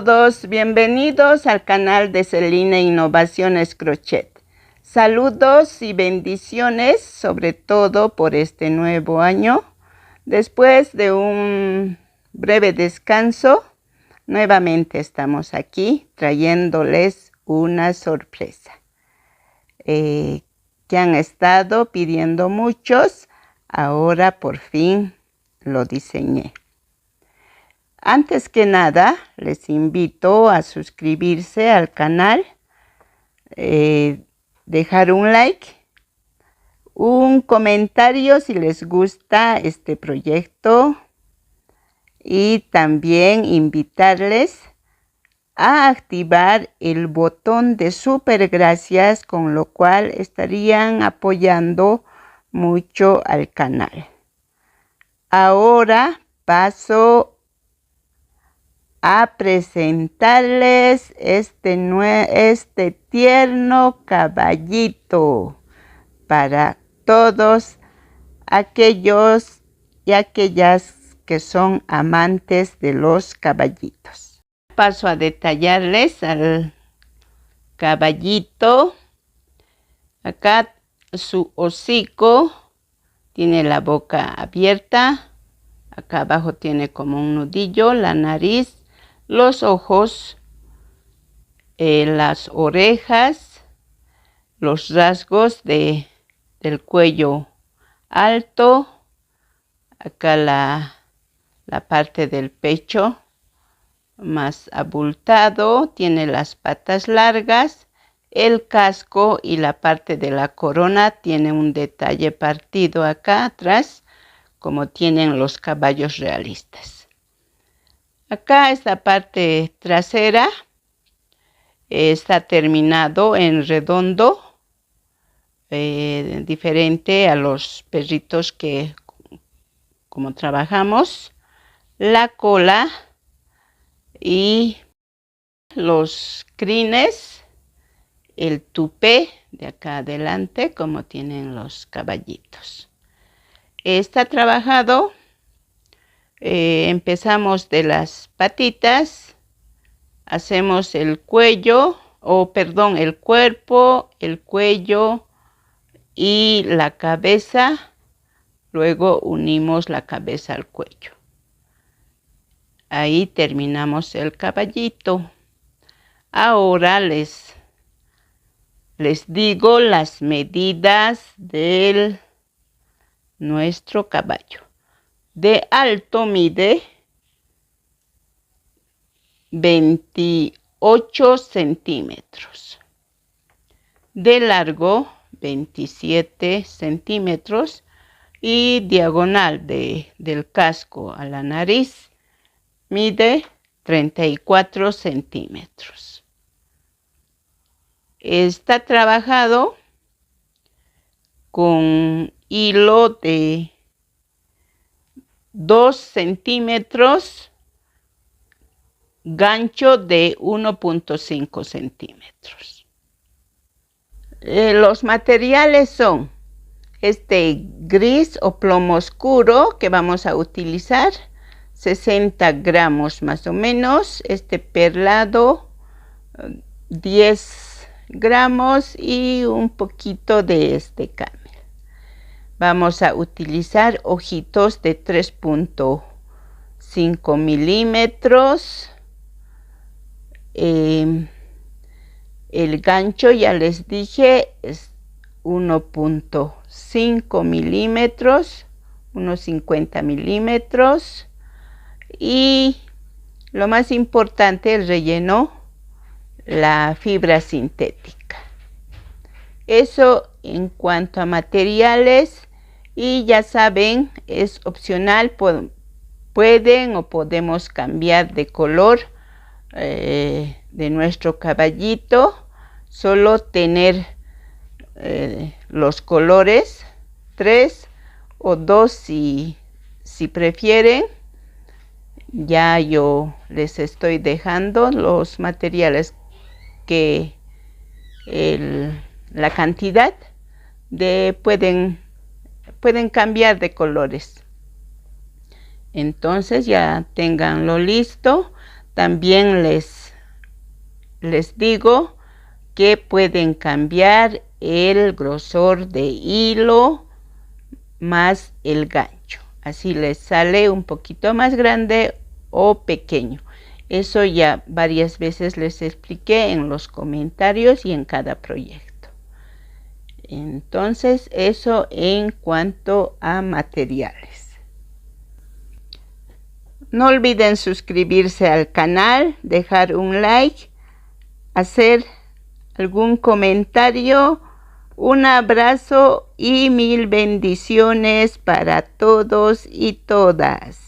todos, bienvenidos al canal de Celina Innovaciones Crochet. Saludos y bendiciones, sobre todo por este nuevo año. Después de un breve descanso, nuevamente estamos aquí trayéndoles una sorpresa que han estado pidiendo muchos. Ahora por fin lo diseñé. Antes que nada, les invito a suscribirse al canal, dejar un like, un comentario si les gusta este proyecto y también invitarles a activar el botón de super gracias, con lo cual estarían apoyando mucho al canal. Ahora paso a presentarles este tierno caballito para todos aquellos y aquellas que son amantes de los caballitos. Paso a detallarles al caballito. Acá su hocico tiene la boca abierta, acá abajo tiene como un nudillo, la nariz, los ojos, las orejas, los rasgos del cuello alto, acá la parte del pecho más abultado, tiene las patas largas, el casco y la parte de la corona tiene un detalle partido acá atrás, como tienen los caballos realistas. Acá esta parte trasera está terminado en redondo, diferente a los perritos que como trabajamos. La cola y los crines, el tupé de acá adelante como tienen los caballitos. Está trabajado. Empezamos de las patitas, hacemos el cuello, el cuerpo, el cuello y la cabeza, luego unimos la cabeza al cuello. Ahí terminamos el caballito. Ahora les digo las medidas de nuestro caballo. De alto mide 28 centímetros. De largo 27 centímetros. Y diagonal del casco a la nariz mide 34 centímetros. Está trabajado con hilo de 2 centímetros, gancho de 1.5 centímetros. Los materiales son este gris o plomo oscuro que vamos a utilizar, 60 gramos más o menos, este perlado 10 gramos y un poquito de este camel. Vamos a utilizar ojitos de 3.5 milímetros. El gancho, ya les dije, es 1.5 milímetros, unos 50 milímetros. Y lo más importante, el relleno, la fibra sintética. Eso en cuanto a materiales. Y ya saben, es opcional, pueden o podemos cambiar de color de nuestro caballito, solo tener los colores 3 o 2 si prefieren. Ya yo les estoy dejando los materiales que la cantidad pueden cambiar de colores. Entonces ya tenganlo listo. también les digo que pueden cambiar el grosor de hilo más el gancho. Así les sale un poquito más grande o pequeño. Eso ya varias veces les expliqué en los comentarios y en cada proyecto. Entonces, eso en cuanto a materiales. No olviden suscribirse al canal, dejar un like, hacer algún comentario. Un abrazo y mil bendiciones para todos y todas.